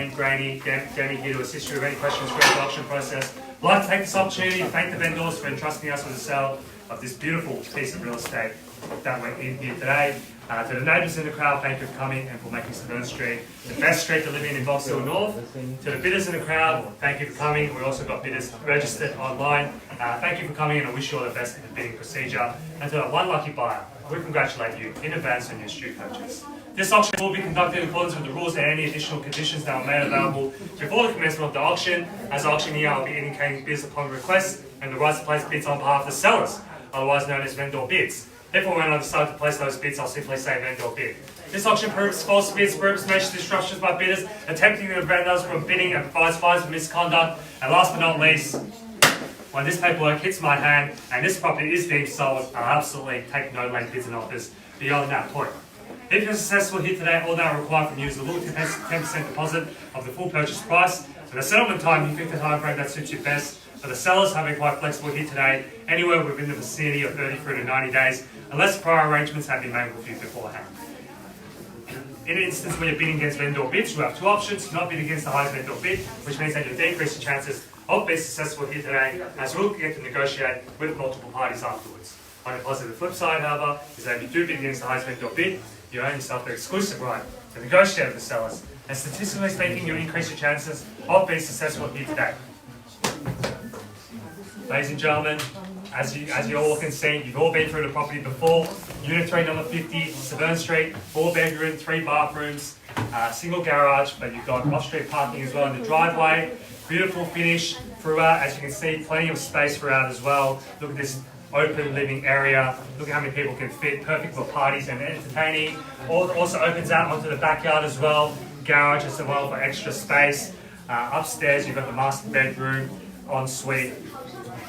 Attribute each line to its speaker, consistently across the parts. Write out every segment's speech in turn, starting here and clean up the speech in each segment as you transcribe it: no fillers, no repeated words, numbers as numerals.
Speaker 1: Granny, Danny here to assist you with any questions throughout the auction process. I'd like to take this opportunity to thank the vendors for entrusting us with the sale of this beautiful piece of real estate that we're in here today. To the neighbours in the crowd, thank you for coming and for making Severn Street the best street to live in Box Hill North. To the bidders in the crowd, thank you for coming. We've also got bidders registered online. Thank you for coming, and I wish you all the best in the bidding procedure. And to that one lucky buyer, we congratulate you in advance on your street purchase. This auction will be conducted in accordance with the rules and any additional conditions that were made available before the commencement of the auction. As auctioneer, I'll be indicating bids upon request and the rights to place bids on behalf of the sellers, otherwise known as vendor bids. If or when I decide to place those bids, I'll simply say vendor bid. This auction prohibits false bids, prohibits malicious disruptions by bidders, attempting to prevent others from bidding, and provides fines for misconduct. And last but not least, when this paperwork hits my hand and this property is being sold, I'll absolutely take no late bids and offers beyond that point. If you're successful here today, all that I require from you is a little 10% deposit of the full purchase price. For the settlement time, you pick the time frame that suits you best. For the sellers, having quite flexible here today, anywhere within the vicinity of 33 to 90 days, unless prior arrangements have been made with you beforehand. In an instance where you're bidding against vendor bids, you have two options: not bid against the highest vendor bid, which means that you'll decrease your chances of being successful here today, as we'll get to negotiate with multiple parties afterwards. On the positive flip side, however, is that if you do bid against the highest vendor bid, you earn yourself the exclusive right to negotiate with the sellers, and statistically speaking, you increase your chances of being successful here today. Ladies and gentlemen, as you all can see, you've all been through the property before. Unit 3, number 50, Severn Street, 4 bedroom, 3 bathrooms, single garage, but you've got off-street parking as well in the driveway. Beautiful finish throughout, as you can see, plenty of space throughout as well. Look at this open living area. Look at how many people can fit, perfect for parties and entertaining. Also opens out onto the backyard as well, garage as well for extra space. Upstairs you've got the master bedroom, ensuite,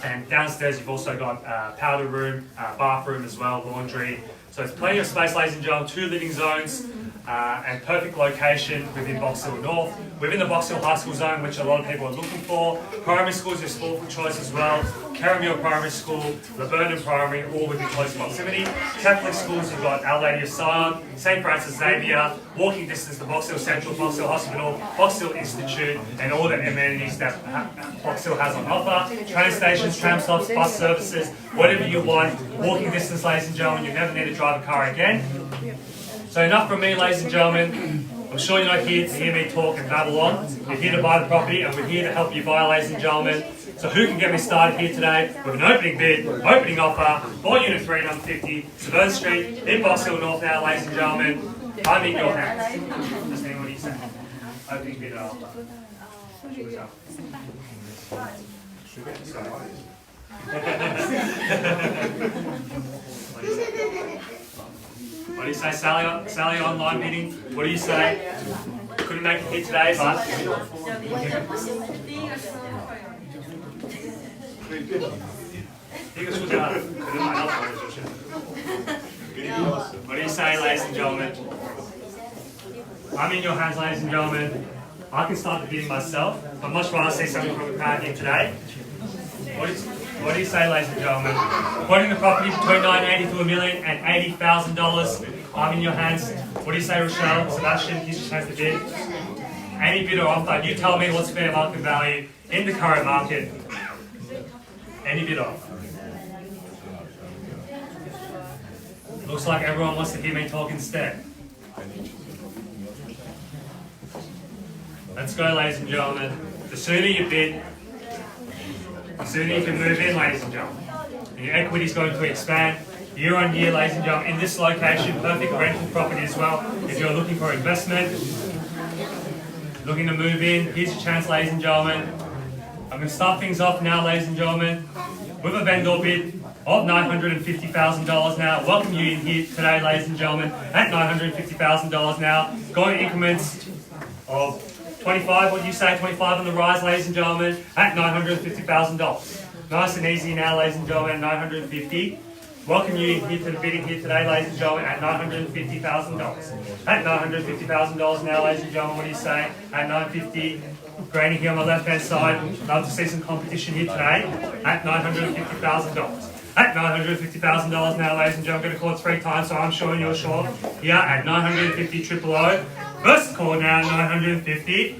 Speaker 1: and downstairs you've also got powder room, bathroom as well, laundry. So it's plenty of space, ladies and gentlemen, 2 living zones, and perfect location within Box Hill North. Within the Box Hill High School zone, which a lot of people are looking for. Primary schools is school for choice as well. Carramule Primary School, Laburnum Primary, all within close proximity. Catholic schools, you've got Our Lady of Sion, St. Francis Xavier, walking distance to Box Hill Central, Box Hill Hospital, Box Hill Institute, and all the amenities that Box Hill has on offer. Train stations, tram stops, bus services, whatever you want. Walking distance, ladies and gentlemen, you never need to drive a car again. So enough from me, ladies and gentlemen. I'm sure you're not here to hear me talk and babble on. You're here to buy the property, and we're here to help you buy, ladies and gentlemen. So who can get me started here today with an opening bid, opening offer for Unit 3, number 50, Severn Street, in Box Hill North now, ladies and gentlemen. I'm in your hands. Justine, what do you say? Opening bid offer. What do you say, Sally, online bidding? What do you say? Couldn't make it here today, but... What do you say, ladies and gentlemen? I'm in your hands, ladies and gentlemen. I can start the bidding myself. I'd much rather see something from the crowd here today. What do you say, ladies and gentlemen? Quoting the property between $980,000 to $1,080,000. I'm in your hands. What do you say, Rochelle? Sebastian, here's your chance to bid. Any bid or offer, you tell me what's fair market value in the current market. Any bid or offer. Looks like everyone wants to hear me talk instead. Let's go, ladies and gentlemen. The sooner you bid, the sooner you can move in, ladies and gentlemen. And your equity is going to expand year on year, ladies and gentlemen. In this location, perfect rental property as well. If you're looking for investment, looking to move in, here's your chance, ladies and gentlemen. I'm going to start things off now, ladies and gentlemen, with a vendor bid of $950,000 now. Welcome you in here today, ladies and gentlemen, at $950,000 now. Going in increments of 25, what do you say? 25 on the rise, ladies and gentlemen, at $950,000. Nice and easy now, ladies and gentlemen, $950,000. Welcome you here to the bidding here today, ladies and gentlemen, at $950,000. At $950,000 now, ladies and gentlemen, what do you say? At $950,000. Granny here on the left-hand side. Love to see some competition here today. At $950,000. At $950,000 now, ladies and gentlemen. I'm going to call it 3 times, so I'm sure you're sure. Here at $950,000. First call now, $950,000.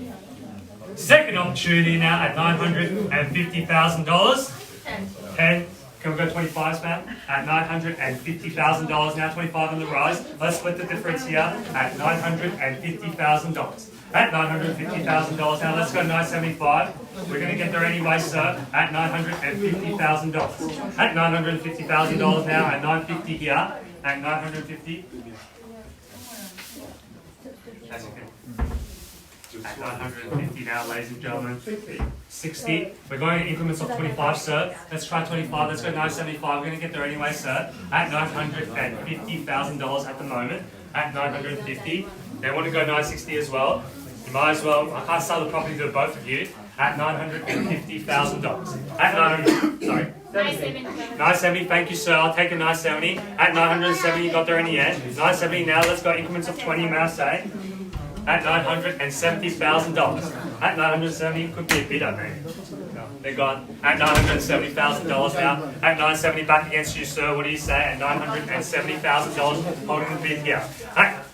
Speaker 1: Second opportunity now at $950,000. 10. Can we go 25s, man? At $950,000 now, 25 on the rise. Let's split the difference here at $950,000. At $950,000 now, let's go 975. We're going to get there anyway, sir, at $950,000. At $950,000 now, at 950 here, at 950. As you can. At 950 now, ladies and gentlemen. 60. We're going in increments of 25, sir. Let's try 25. Let's go 975. We're going to get there anyway, sir. At $950,000 at the moment. At 950. They want to go 960 as well. You might as well. I can't sell the property to both of you. At $950,000. At 900. Sorry. 970, thank you, sir. I'll take a 970. At 970, you got there in the end. 970 now. Let's go increments of 20, may I say. At $970,000. At 970, could be a bidder, man. No, they're gone. At $970,000 now. At 970, back against you, sir. What do you say? At $970,000, holding the bid here. At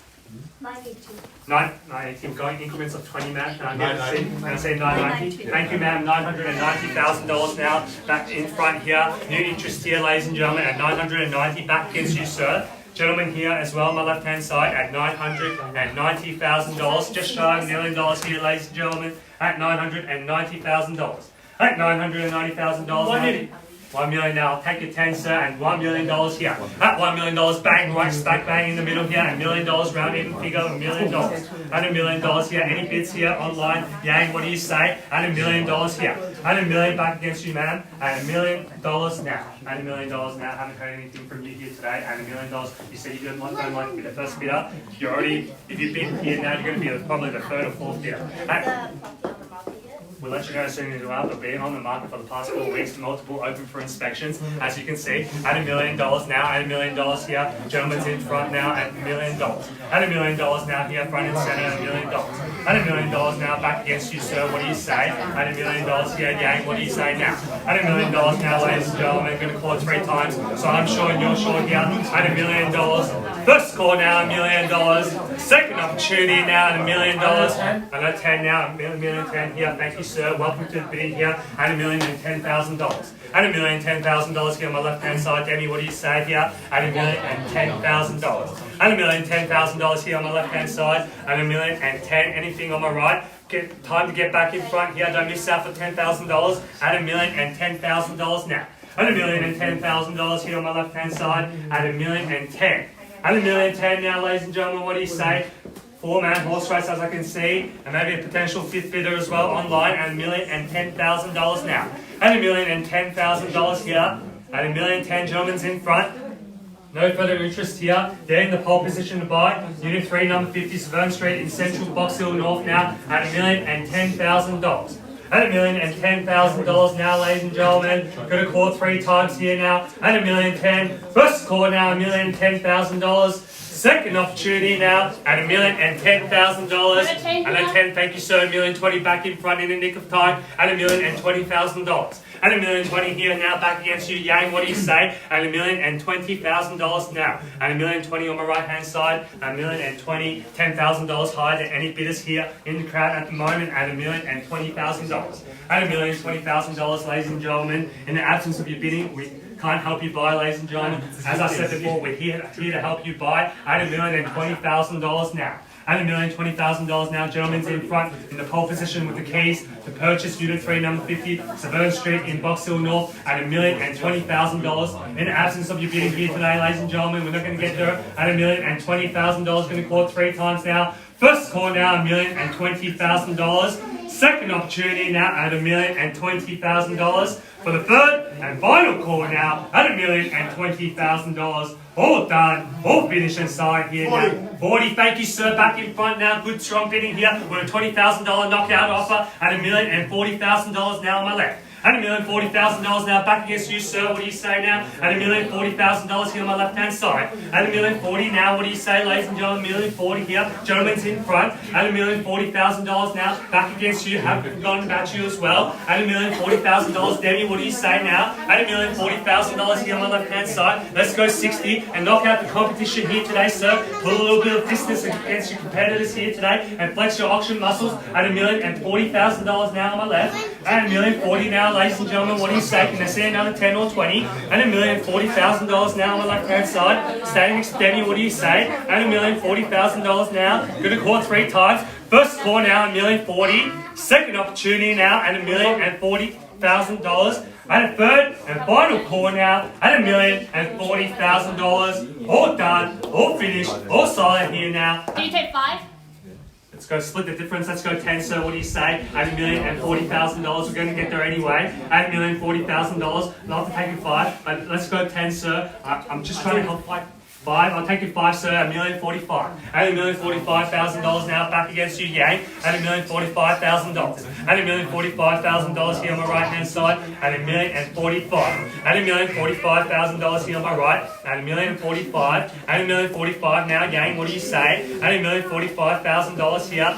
Speaker 1: 980, going increments of 20, ma'am. I'm going to say 990. Thank you, ma'am. $990,000 now. Back in front here. New interest here, ladies and gentlemen, at 990. Back against you, sir. Gentlemen here as well, on my left-hand side, at $990,000. Just shy of $1 million here, ladies and gentlemen, at $990,000. At $990,000. 1 million now. I'll take your 10, sir, and $1 million here. At $1 million, bang, right stack bang in the middle here. $1 million, round even figure, $1 million. At $1 million here. Any bids here online? Yang, what do you say? At $1 million here. At $1 million back against you, man. At $1 million now. At $1 million now. Haven't heard anything from you here today. At $1 million, you said you don't like to be the first bidder. You're already, if you bid here now, you're going to be probably the third or fourth bidder. We'll let you know as soon as we're out. They've been on the market for the past 4 weeks, multiple open for inspections. As you can see, at $1 million now, at $1 million here. Gentlemen's in front now at $1 million. At $1 million now here, front and center at $1 million. At $1 million now, back against you, sir. What do you say? At $1 million here, Yang, what do you say now? At $1 million now, ladies and gentlemen, going to call it 3 times. So I'm sure and you're sure here. At $1 million. First score now, $1 million. Second opportunity now at $1 million. Another 10 now, $1,010,000 here. Thank you, sir. Welcome to the bidding here at $1,010,000. At $1,010,000 here on my left-hand side. Demi, what do you say here? At $1,010,000. At $1,010,000 here on my left-hand side. At $1,010,000. Anything on my right? Time to get back in front here. Don't miss out for $10,000. At $1,010,000 now. At $1,010,000 here on my left-hand side. At $1,010,000. At $1,010,000 now, ladies and gentlemen, what do you say? 4-man horse race, as I can see, and maybe a potential 5th bidder as well online at $1,010,000 now. At $1,010,000 here. At $1,010,000, gentlemen's in front. No further interest here. They're in the pole position to buy. Unit 3, number 50, Severn Street in central Box Hill North now at $1,010,000. At $1,010,000 now, ladies and gentlemen. Got a call 3 times here now. At $1,010,000. First call now, $1,010,000. Second opportunity now at $1,010,000. And 10, thank you, sir. $1,020,000 back in front in the nick of time at $1,020,000. At $1,020,000 here now, back against you, Yang. What do you say? At $1,020,000 now. At $1,020,000 on my right-hand side. At $1,020,000, $10,000 higher than any bidders here in the crowd at the moment. At $1,020,000. At $1,020,000, ladies and gentlemen. In the absence of your bidding, we can't help you buy, ladies and gentlemen. As I said before, we're here to help you buy at $1,020,000 now. At $1,020,000 now, gentlemen's in front in the pole position with the keys to purchase Unit 3, number 50, Severn Street in Box Hill North at $1,020,000. In the absence of your bidding here today, ladies and gentlemen, we're not going to get there at $1,020,000. Going to call it 3 times now. First call now, $1,020,000. Second opportunity now at $1,020,000. For the third and final call now at $1,020,000. All done, all finished inside here now. 40, thank you, sir. Back in front now. Good strong bidding here with a $20,000 knockout offer at $1,040,000 now on my left. And $1,040,000 now back against you, sir. What do you say now? And $1,040,000 here on my left-hand side. And $1,040,000 now. What do you say, ladies and gentlemen? $1,040,000 here. Gentlemen's in front. And $1,040,000 now back against you. Haven't forgotten about you as well. And $1,040,000. Debbie, what do you say now? And $1,040,000 here on my left-hand side. Let's go 60 and knock out the competition here today, sir. Put a little bit of distance against your competitors here today and flex your auction muscles at $1,040,000 now on my left. And $1,040,000 now, ladies and gentlemen. What do you say? Can I see another 10 or 20? And $1,040,000 now on my left-hand side. Standing Debbie, what do you say? And $1,040,000 now. Going to call 3 times. First call now, $1,040,000. Second opportunity now, and $1,040,000. And a third and final call now, and $1,040,000. All done, all finished, all solid here now.
Speaker 2: Do you take 5?
Speaker 1: Let's go split the difference. Let's go 10, sir. What do you say? $1,040,000. We're going to get there anyway. $1,040,000. Not to take you 5, but let's go 10, sir. I'm just trying to help 5. I'll take you 5, sir. $1,045,000. $1,045,000 now back against you, Yang. $1,045,000. $1,045,000 here on my right hand side. $1,045,000. $1,045,000 here on my right. $1,045,000. $1,045,000 now, Yang. What do you say? $1,045,000 here.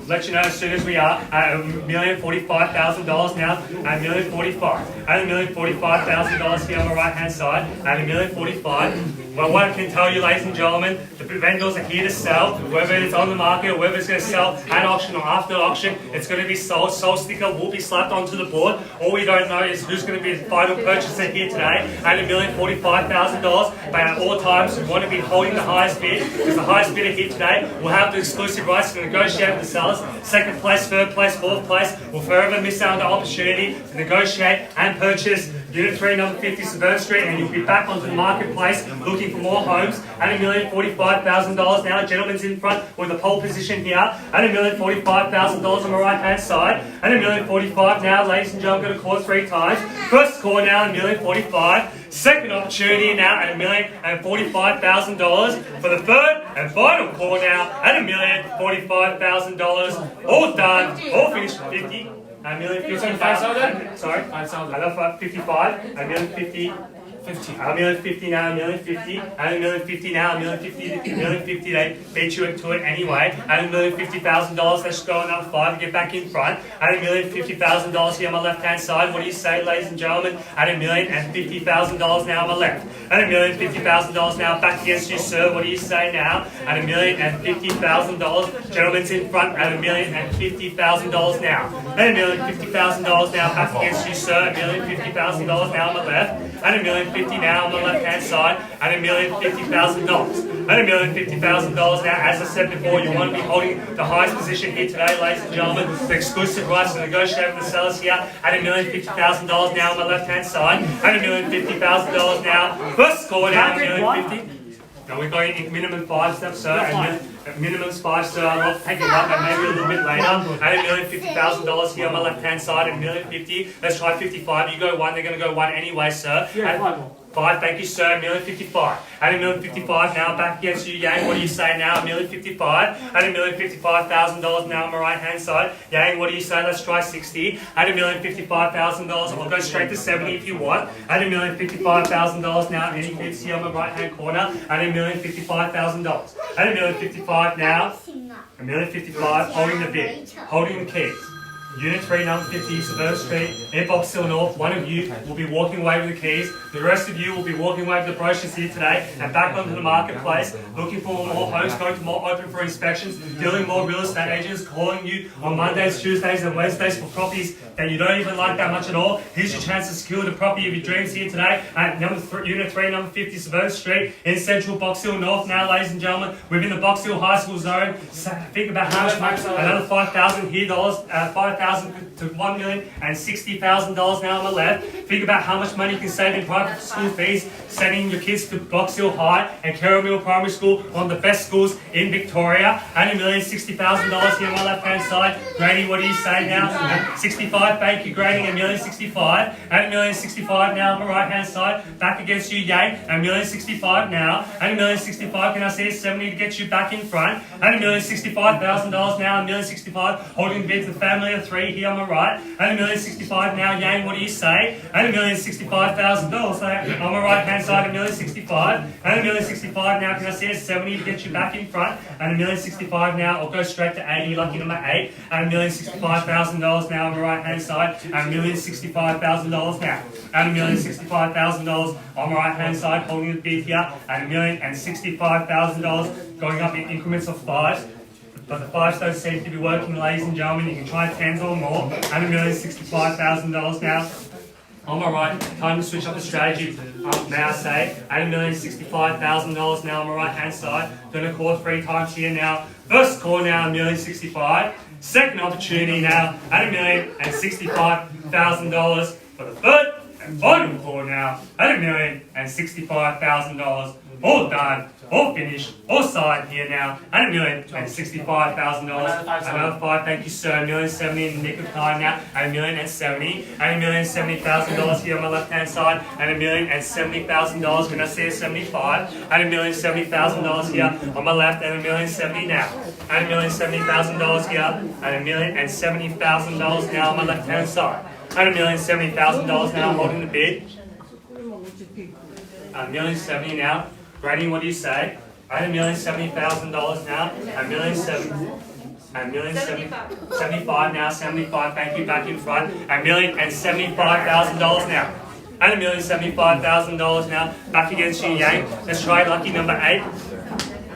Speaker 1: Let you know as soon as we are. $1,045,000 now. $1,045,000. $1,045,000 here on the right hand side. $1,045,000. Well, what I can tell you, ladies and gentlemen, the vendors are here to sell. Whether it's on the market or whether it's going to sell at auction or after auction, it's going to be sold. Sold sticker will be slapped onto the board. All we don't know is who's going to be the final purchaser here today. At $1,045,000. But at all times, we want to be holding the highest bid, because the highest bidder here today will have the exclusive rights to negotiate with the sellers. Second place, third place, fourth place will forever miss out on the opportunity to negotiate and purchase Unit 3, number 50, Severn Street, and you'll be back onto the marketplace looking for more homes. At $1,045,000 now. Gentlemen's in front with the pole position here. At $1,045,000 on the right hand side. At $1,045,000 now, ladies and gentlemen, going to call 3 times. First call now, $1,045,000. Second opportunity now at $1,045,000 for the third and final call now at $1,045,000. All done, all finished for 50. $1,055,000. Sorry, another 55. $1,050,000. $1,050,000 now, $1,050,000, $1,050,000 now, $1,050,000, they beat you into it anyway. $1,050,000, let's go another 5 and get back in front. $1,050,000 here on my left hand side. What do you say, ladies and gentlemen? $1,050,000 now on my left. $1,050,000 now back against you, sir. What do you say now? $1,050,000. Gentlemen's in front at $1,050,000 now. $1,050,000 now back against you, sir. $1,050,000 now on my left. $1,050,000 now on the left-hand side, and $1,050,000. $1,050,000 now, as I said before, you want to be holding the highest position here today, ladies and gentlemen. The exclusive rights to negotiate with the sellers here at $1,050,000 now on the left-hand side, and $1,050,000 now. First score now, $1,050,000. Now we're going in minimum 5 steps, sir. Minimum's 5, sir. I'll take it up, but maybe a little bit later. At $1,050,000 here on my left-hand side, at $1,050,000. Let's try 55. You go 1, they're going to go 1 anyway, sir. Yeah, 5, thank you, sir. $1,055,000. At $1,055,000 now, back against you, Yang. What do you say now? $1,055,000. At $1,055,000 now on my right-hand side. Yang, what do you say? Let's try 60. At $1,055,000. I'll go straight to 70 if you want. At $1,055,000 now. Any bids here on the right-hand corner? At $1,055,000. At $1,055,000 now. $1,055,000. Holding the bid. Holding the keys. Unit 3, number 50, Severn Street, in Buxton North. One of you will be walking away with the keys. The rest of you will be walking away with the brochures here today and back onto the marketplace, looking for more homes, going to more open for inspections, dealing more real estate agents, calling you on Mondays, Tuesdays and Wednesdays for properties that you don't even like that much at all. Here's your chance to secure the property of your dreams here today at Unit 3, number 50, Severn Street, in central Box Hill North. Now, ladies and gentlemen, within the Box Hill High School zone. Think about how much money, another $5,000 here, $5,000 to $1,060,000 now on the left. Think about how much money you can save in private school fees. sending your kids to Box Hill High and Carroll Mill Primary School, one of the best schools in Victoria. $1,060,000 here on my left hand side. Grady, what do you say now? 65, thank you, Grady. $1,065,000. $1,065,000 now on my right hand side. Back against you, Yay. $1,065,000 now. $1,065,000, can I see a 70 to get you back in front? $1,065,000 now. $1,065,000, holding the bid to the family of 3 here on my right. $1,065,000 now, Yang, what do you say? $1,065,000 on my right hand side. $1,065,000. $1,065,000 now, can I see a 70 to get you back in front? $1,065,000 now, I'll go straight to 80, lucky number 8. $1,065,000 now on my right hand side. $1,065,000 now. $1,065,000 on my right hand side, holding the bid here. $1,065,000 going up in increments of 5s. But the 5s don't seem to be working, ladies and gentlemen. You can try 10s or more. $1,065,000 now. On my right, time to switch up the strategy. Now say $1,065,000 now on my right hand side. Going to call 3 times here now. First call now, $1,065,000. Second opportunity now, $1,065,000 for the third and final call now, $1,065,000. All done, all finished, all signed here now, $1,065,000. Another 5, thank you, sir. $1,070,000 in the nick of time now, $1,070,000. $1,070,000 here on my left hand side, and $1,070,000. When I say 75, $1,070,000 here on my left, and $1,070,000 now. $1,070,000 here, and $1,070,000 now on my left hand side. $1,070,000 now, holding the bid. $1,070,000 now. Brady, what do you say? $1,070,000 now. $1,075,000 now. 75. Thank you. Back in front. $1,075,000 now. $1,075,000 now. Back against you, Yang. Let's try lucky number 8.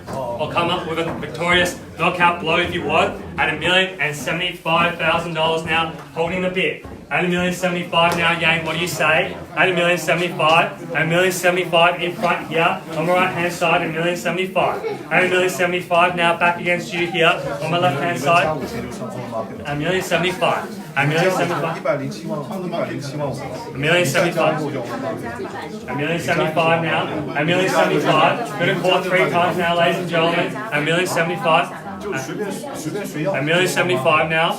Speaker 1: I'll come up with a victorious knockout blow if you want. At $1,075,000 now, holding the bid. $1,075,000 now, Yang, what do you say? $1,075,000. $1,075,000 in front here, on my right hand side, $1,075,000. $1,075,000 now, back against you here, on my left hand side. $1,075,000. $1,075,000 now. $1,075,000. Going to call 3 times now, ladies and gentlemen. $1,075,000. $1,075,000 now.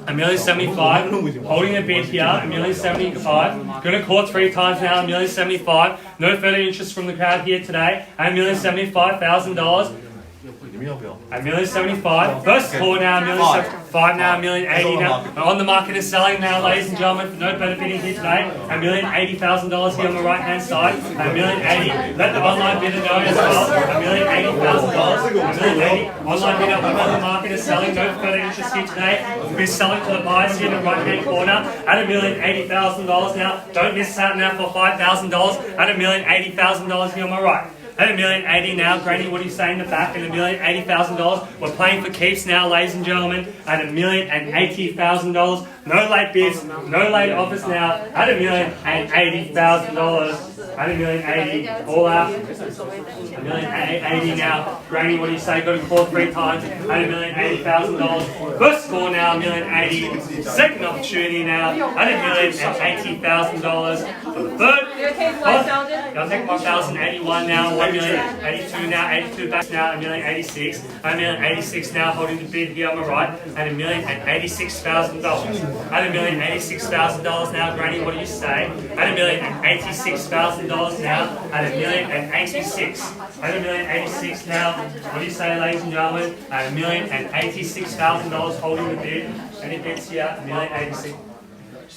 Speaker 1: $1,075,000, holding a bid here, $1,075,000. Going to call 3 times now, $1,075,000. No further interest from the crowd here today. $1,075,000. $1,075,000. First call now, $1,075,000 now, $1,080,000 now. We're on the market and selling now, ladies and gentlemen, for no better bidding here today. $1,080,000 here on the right hand side. $1,080,000. Let the online bidder know as well. $1,080,000. $1,080,000. Online bidder, we're on the market and selling. No further interest here today. We'll be selling to the buyers here in the right hand corner at $1,080,000 now. Don't miss out now for $5,000 at $1,080,000 here on my right. At $1,080,000 now, Granny, what do you say in the back? At $1,080,000, we're playing for keeps now, ladies and gentlemen. At $1,080,000, no late bids, no late offers now. At $1,080,000, at $1,080,000, all out. $1,080,000 now, Granny, what do you say? Got to call 3 times. At $1,080,000, first score now, $1,080,000. Second opportunity now, at $1,080,000 for the third. I'll take $1,081 now. $1,082 now, 82 back now, $1,086. $1,086 now, holding the bid here on my right, and $1,086,000. At $1,086,000 now, Granny, what do you say? At $1,086,000 now, at $1,086,000. At $1,086,000 now, what do you say, ladies and gentlemen? At $1,086,000 holding the bid. Any bids here? $1,086,000.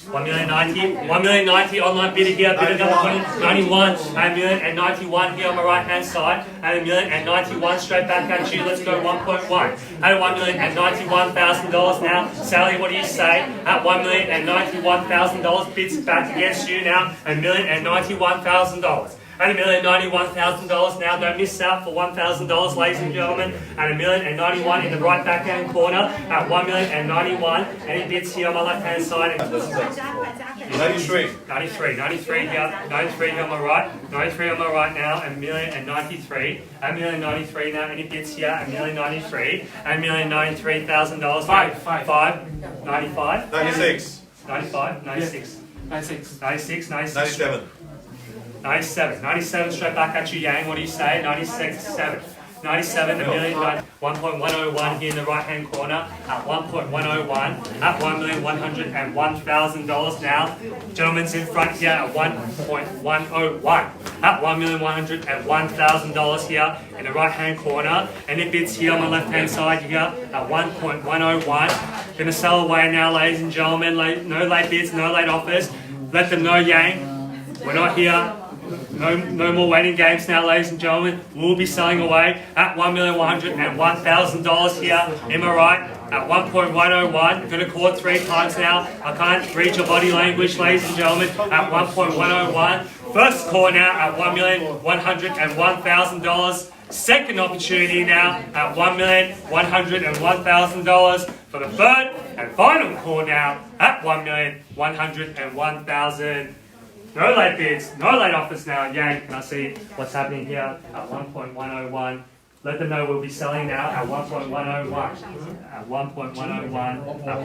Speaker 1: $1,090,000. $1,090,000 online bidder here, bidder number 91. $1,091,000 here on my right hand side. $1,091,000 straight back at you. Let's go 1.1. At $1,091,000 now. Sally, what do you say? At $1,091,000 bids back against you now. $1,091,000. At $1,091,000 now, don't miss out for $1,000, ladies and gentlemen. At $1,091,000 in the right back hand corner. At $1,091,000, any bids here on my left hand side.
Speaker 2: 93.
Speaker 1: 93 here. 93 here on my right. 93 on my right now. And $1,093,000. At $1,093,000 now, any bids here? At $1,093,000. At $1,093,000.
Speaker 2: 5.
Speaker 1: 95.
Speaker 2: 96.
Speaker 1: 95. 96.
Speaker 2: 96.
Speaker 1: 96. 96.
Speaker 2: 97.
Speaker 1: 97. 97 straight back at you, Yang. What do you say? 96, 7. 97, a million, 1.101 here in the right hand corner at 1.101 at $1,101,000 now. Gentlemen's in front here at 1.101 at $1,101,000 here in the right hand corner. And it bids here on the left hand side here at 1.101. Gonna sell away now, ladies and gentlemen. No late bids, no late offers. Let them know, Yang, we're not here. No more waiting games now, ladies and gentlemen. We'll be selling away at $1,101,000 here. Am I right? At 1.101. I'm going to call it 3 times now. I can't read your body language, ladies and gentlemen. At 1.101. First call now at $1,101,000. Second opportunity now at $1,101,000 for the third and final call now at $1,101,000. No late bids, no late offers now. Yang, can I see what's happening here at 1.101? Let them know we'll be selling now at 1.101. At 1.101. At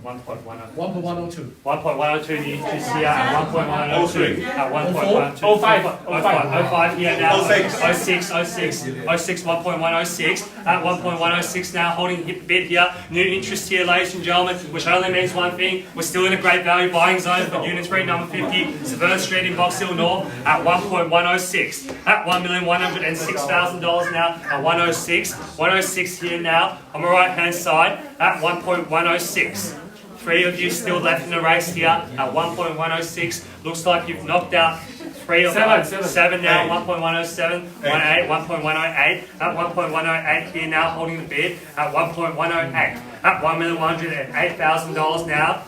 Speaker 1: 1.102. 1.102 you just here at 1.102. At 1.102. 05 here now. 06, 1.106. At 1.106 now, holding bid here. New interest here, ladies and gentlemen, which only means one thing. We're still in a great value buying zone for Unit 3, number 50, Severn Street in Buxton North at 1.106. At $1,106,000 now. 106 here now on the right hand side at 1.106. 3 of you still left in the race here at 1.106. Looks like you've knocked out 3 of them. 7 now, 1.107, 1.8, 1.108. At 1.108 here now, holding the bid at 1.108. At $1,108,000 now.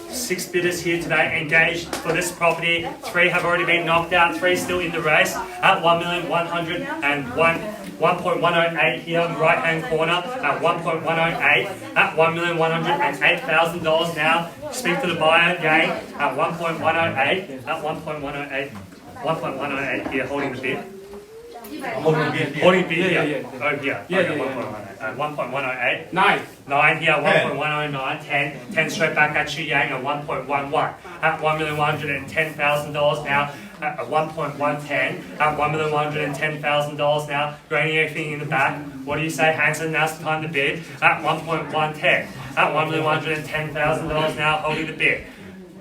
Speaker 1: 6 bidders here today engaged for this property. 3 have already been knocked out. 3 still in the race at 1.108 here on the right hand corner at 1.108 at $1,108,000 now. Speak to the buyer again at 1.108 at 1.108 here holding the bid. Holding bid here. Oh, here. Yeah. 1.108. 9 here, 1.109. 10 straight back at you, Yang, at 1.11. At $1,110,000 now. At 1.110. At $1,110,000 now. Granny, anything in the back. What do you say, Hanson? Now's the time to bid. At 1.110. At $1,110,000 now, holding the bid.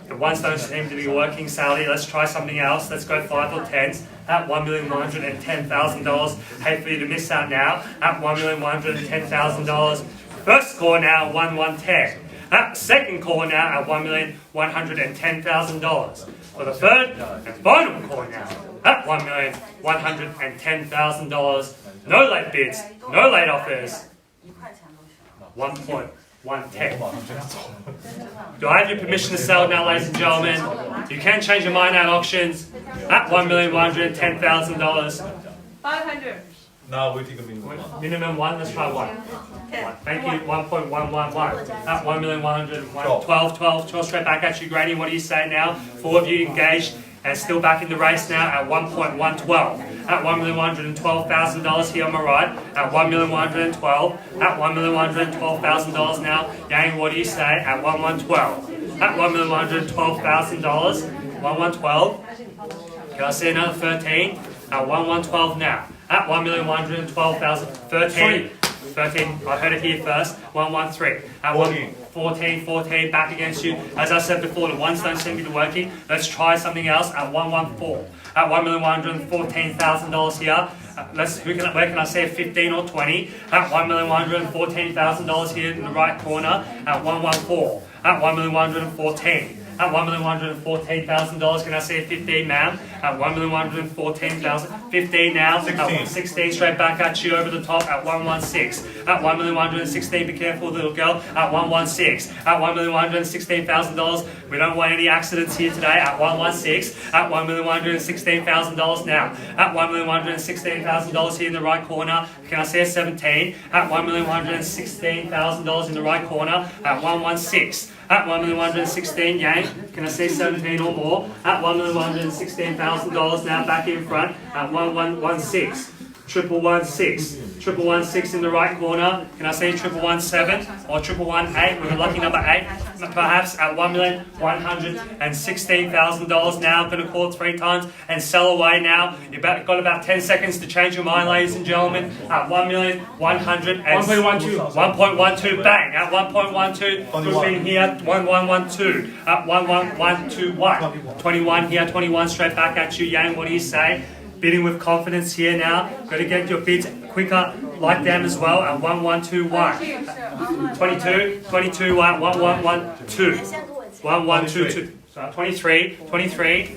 Speaker 1: The ones don't seem to be working, Sally. Let's try something else. Let's go 5 or 10s at $1,110,000. Hate for you to miss out now at $1,110,000. First call now, 1.110. At second call now at $1,110,000. For the third and final call now at $1,110,000. No late bids, no late offers. 1.110. Do I have your permission to sell now, ladies and gentlemen? You can change your mind at auctions at $1,110,000.
Speaker 2: 500.
Speaker 3: Now we take a minimum.
Speaker 1: Minimum 1, let's try 1. Thank you, 1.111. At $1,112. 12 straight back at you, Grady. What do you say now? 4 of you engaged and still back in the race now at 1.112. At $1,112,000 here on my right. At $1,112. At $1,112,000 now. Yang, what do you say? At 1.112. At $1,112,000. 1.112. Can I see another 13? At 1.112 now. At $1,112,000. 13. I heard it here first. 113. At 14. Back against you. As I said before, the ones don't seem to be working. Let's try something else at 114. At $1,114,000 here. Where can I say 15 or 20? At $1,114,000 here in the right corner. At 114. At $1,114. At $1,114,000, can I see a 15, ma'am? At $1,114,000, 15 now. 16 straight back at you over the top at 116. At $1,116, be careful, little girl. At 116. At $1,116,000, we don't want any accidents here today. At 116. At $1,116,000 now. At $1,116,000 here in the right corner. Can I see a 17? At $1,116,000 in the right corner. At 116. At $1,116,000, Yang, can I see 17 or more? At $1,116,000 now back in front at 116. 116 in the right corner. Can I see 117 or 118 with a lucky number 8, perhaps at $1,116,000 now. I'm going to call it 3 times and sell away now. You've got about 10 seconds to change your mind, ladies and gentlemen. At 1,112, bang! At 1.12, flipping here, 1112. At 11121, 21 here, 21 straight back at you, Yang. What do you say? Bidding with confidence here now. Got to get your bids quicker like them as well at 1121. 22, 1112. 1122. 23.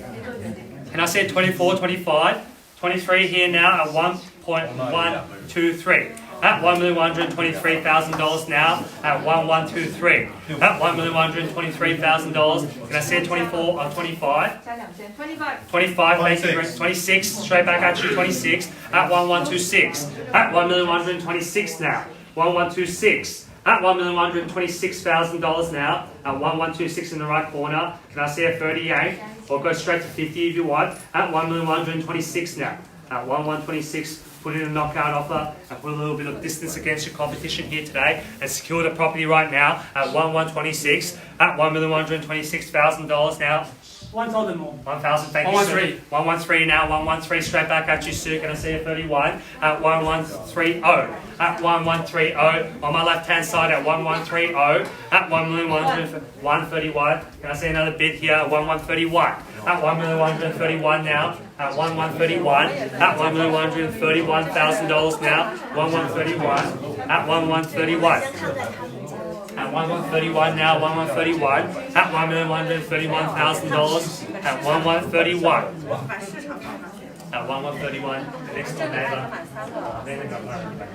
Speaker 1: Can I say 24, 25? 23 here now at 1.123. At $1,123,000 now at 1123. At $1,123,000. Can I say 24 or 25? 25, thank you. 26, straight back at you, 26. At 1126. At $1,126 now. 1126. At $1,126,000 now. At 1126 in the right corner. Can I see a 38? Or go straight to 50 if you want. At 1,126 now. At 1126. Put in a knockout offer and put a little bit of distance against your competition here today and secure the property right now at 1,126 at $1,126,000 now.
Speaker 3: 1,000 more.
Speaker 1: 1,000, thank you, sir. 113 now, 113 straight back at you, sir. Can I see a 31 at 1130? At 1130 on my left hand side at 1130 at 1,131. Can I see another bid here at 1131? At 1,131 now. At 1131. At $1,131,000 now. 1131. At 1131. At 1131 now, 1131. At $1,131,000. At 1131. At 1131, the next door neighbour. Then they got married back.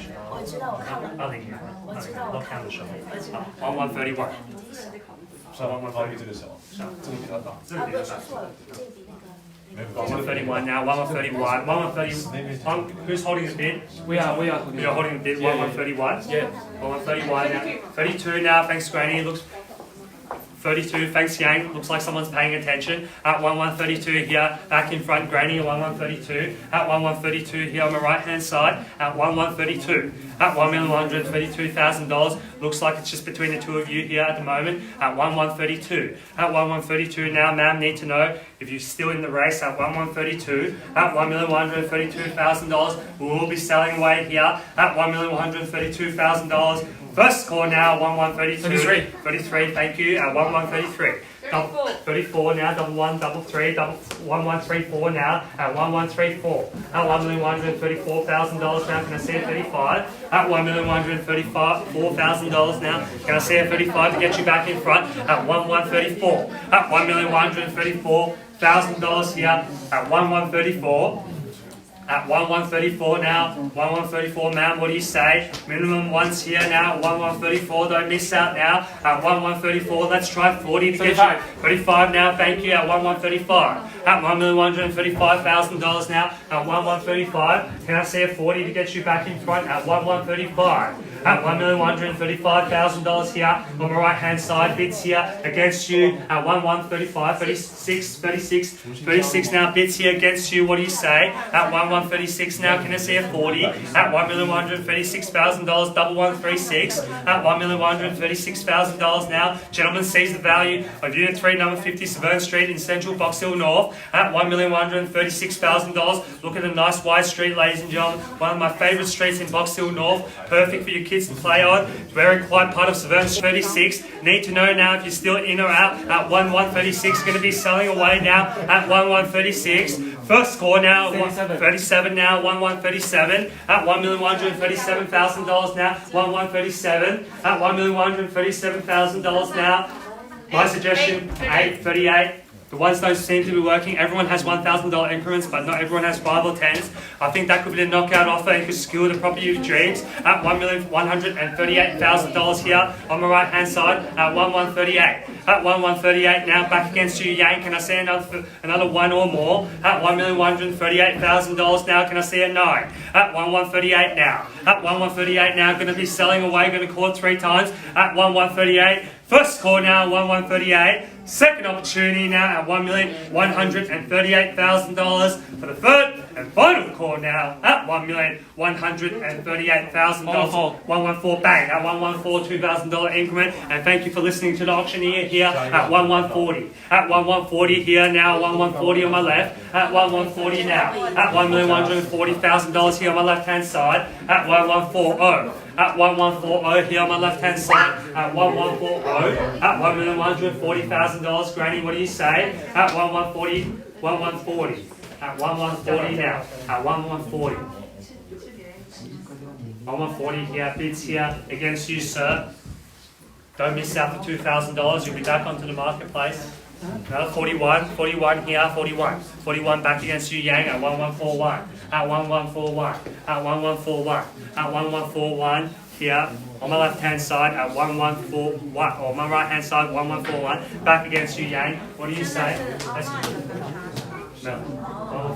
Speaker 1: Nothing here. Not count the shop. 1131. So 131 now, 131, 130. Who's holding the bid?
Speaker 3: We are.
Speaker 1: You're holding the bid, 131?
Speaker 3: Yeah.
Speaker 1: 131 now. 32 now, thanks Granny. Looks 32, thanks Yang. Looks like someone's paying attention. At 1132 here, back in front, Granny, 1132. At 1132 here on the right hand side, at 1132. At $1,132,000. Looks like it's just between the two of you here at the moment. At 1132. At 1132 now, ma'am, need to know if you're still in the race at 1132. At $1,132,000. We will be selling away here at $1,132,000. First score now, 1132. 33, thank you, at 1133. 34 now, double 1, double 3, double 1134 now, at 1134. At $1,134,000 now, can I see a 35? At $1,134,000 now, can I see a 35 to get you back in front? At 1134. At $1,134,000 here, at 1134. At 1134 now, 1134 ma'am, what do you say? Minimum ones here now, 1134, don't miss out now. At 1134, let's try 40 to get you. 35 now, thank you, at 1135. At $1,135,000 now, at 1135. Can I see a 40 to get you back in front? At 1135. At $1,135,000 here on the right hand side, bids here against you at 1135, 36 now, bids here against you, what do you say? At 1136 now, can I see a 40? At $1,136,000, double 136. At $1,136,000 now, gentlemen sees the value of Unit 3, number 50, Severn Street in Central Box Hill North at $1,136,000. Look at the nice wide street, ladies and gentlemen. One of my favourite streets in Box Hill North, perfect for your kids to play on. Very quiet part of Severn 36. Need to know now if you're still in or out at 1136. Going to be selling away now at 1136. First score now, 37 now, 1137 at $1,137,000 now, 1137 at $1,137,000 now. My suggestion, 838. The ones don't seem to be working. Everyone has $1,000 increments, but not everyone has 5 or 10s. I think that could be the knockout offer and could secure the property of dreams at $1,138,000 here on the right hand side at 1138. At 1138 now, back against you, Yang. Can I see another one or more? At $1,138,000 now, can I see a 9? At 1138 now. At 1138 now, going to be selling away, going to call it 3 times. At 1138. First score now, 1138. Second opportunity now at $1,138,000 for the third and final call now at $1,138,000. 114 bang at 114 $2,000 increment. And thank you for listening to the auctioneer here at 1140. At 1140 here now, 1140 on my left. At 1140 now. At $1,140,000 here on my left hand side. At 1140. At 1140 here on my left hand side. At 1140. At $1,140,000. Granny, what do you say? At 1140. 1140. At 1140 now. At 1140. 1140 here, bids here against you, sir. Don't miss out for $2,000. You'll be back onto the marketplace. No, 41 here, 41 back against you, Yang at 1141. At 1141. At 1141. At 1141 here on my left hand side at 1141. Or my right hand side 1141. Back against you, Yang. What do you say? That's no.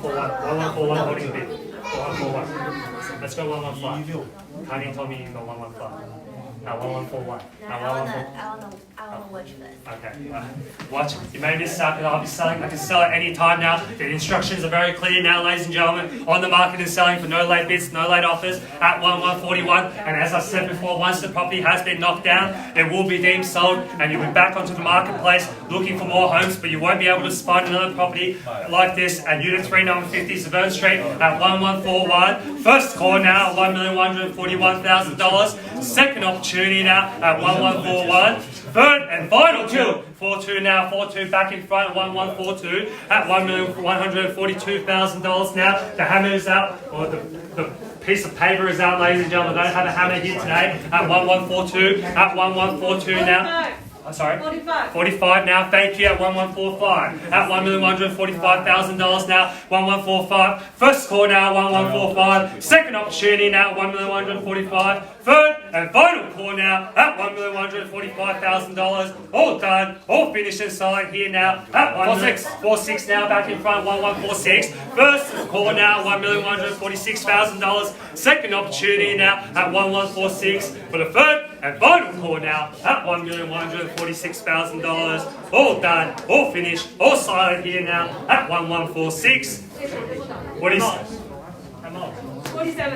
Speaker 1: 1141. 1141 holding bid. 1141. Let's go 115. Kanye told me you can go 115. 1141.
Speaker 2: I wanna watch this.
Speaker 1: Okay. Watch. You may miss out because I'll be selling. I can sell at any time now. The instructions are very clear now, ladies and gentlemen. On the market and selling for no late bids, no late offers at 1141. And as I said before, once the property has been knocked down, it will be deemed sold, and you'll be back onto the marketplace looking for more homes. But you won't be able to find another property like this at Unit 3, number 50, Severn Street at 1141. First call now at $1,141,000. Second opportunity now at 1141. Third and final kill. 42 now, 42 back in front at 1142 at $1,142,000 now. The hammer is out, or the piece of paper is out, ladies and gentlemen. I don't have a hammer here today at 1142 at 1142 now. Sorry? 45 now, thank you, at 1145. At $1,145,000 now, 1145. First call now, 1145. Second opportunity now, 1,145. Third and final call now, at $1,145,000. All done, all finished and signed here now, at 1,46 now, back in front, 1146. First call now, $1,146,000. Second opportunity now, at 1146. For the third and final call now, at $1,146,000. All done, all finished, all silent here now at 1146. What is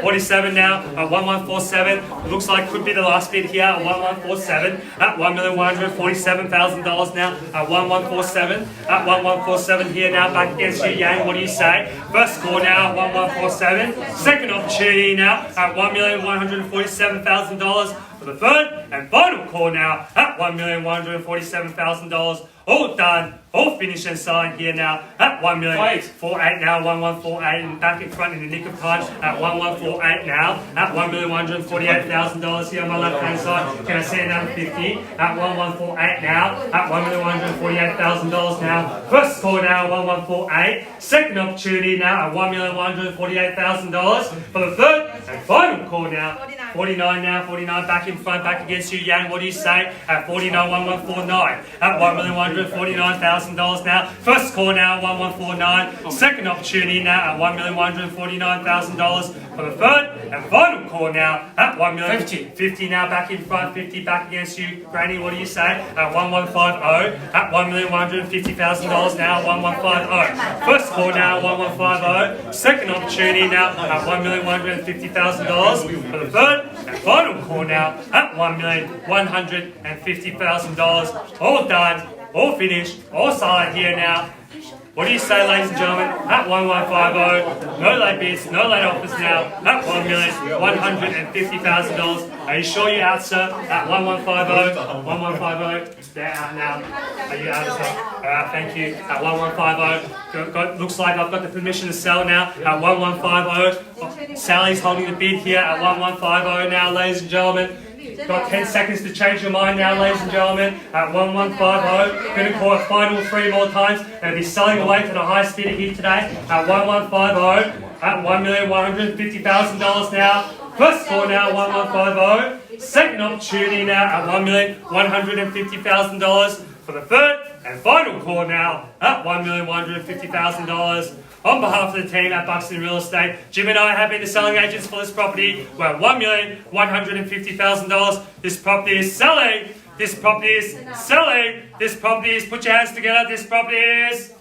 Speaker 1: 47 now at 1147. It looks like could be the last bid here at 1147 at $1,147,000 now at 1147 at 1147 here now back against you, Yang. What do you say? First call now at 1147. Second opportunity now at $1,147,000. For the third and final call now at $1,147,000. All done, all finished and signed here now at 1,148 now, 1148 and back in front in the nick of time at 1148 now at $1,148,000 here on my left hand side. Can I see another 50 at 1148 now at $1,148,000 now. First call now 1148. Second opportunity now at $1,148,000. For the third and final call now 49 now, 49 back in front, back against you, Yang. What do you say? At 49, 1149 at $1,149,000 now. First call now, 1149. Second opportunity now at $1,149,000. For the third and final call now at $1,050 now, back in front, 50 back against you, Granny. What do you say? At 1150 at $1,150,000 now, 1150. First call now, 1150. Second opportunity now at $1,150,000. For the third and final call now at $1,150,000. All done, all finished, all silent here now. What do you say, ladies and gentlemen? At 1150, no late bids, no late offers now. At $1,150,000. Are you sure you're out, sir? At 1150, 1150. They're out now. Are you out as well? Thank you. At 1150. Looks like I've got the permission to sell now. At 1150. Sally's holding the bid here at 1150 now, ladies and gentlemen. Got 10 seconds to change your mind now, ladies and gentlemen. At 1150, going to call it final 3 more times and be selling away to the highest bidder here today. At 1150, at $1,150,000 now. First call now, 1150. Second opportunity now at $1,150,000. For the third and final call now at $1,150,000. On behalf of the team at Buxton Real Estate, Jim and I have been the selling agents for this property. We're at $1,150,000. This property is selling This property is selling. This property is, put your hands together, this property is.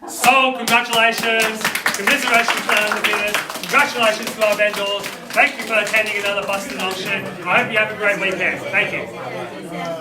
Speaker 1: So, congratulations, commiserations to the bidders, congratulations to our vendors, thank you for attending another Buxton auction. I hope you have a great weekend. Thank you.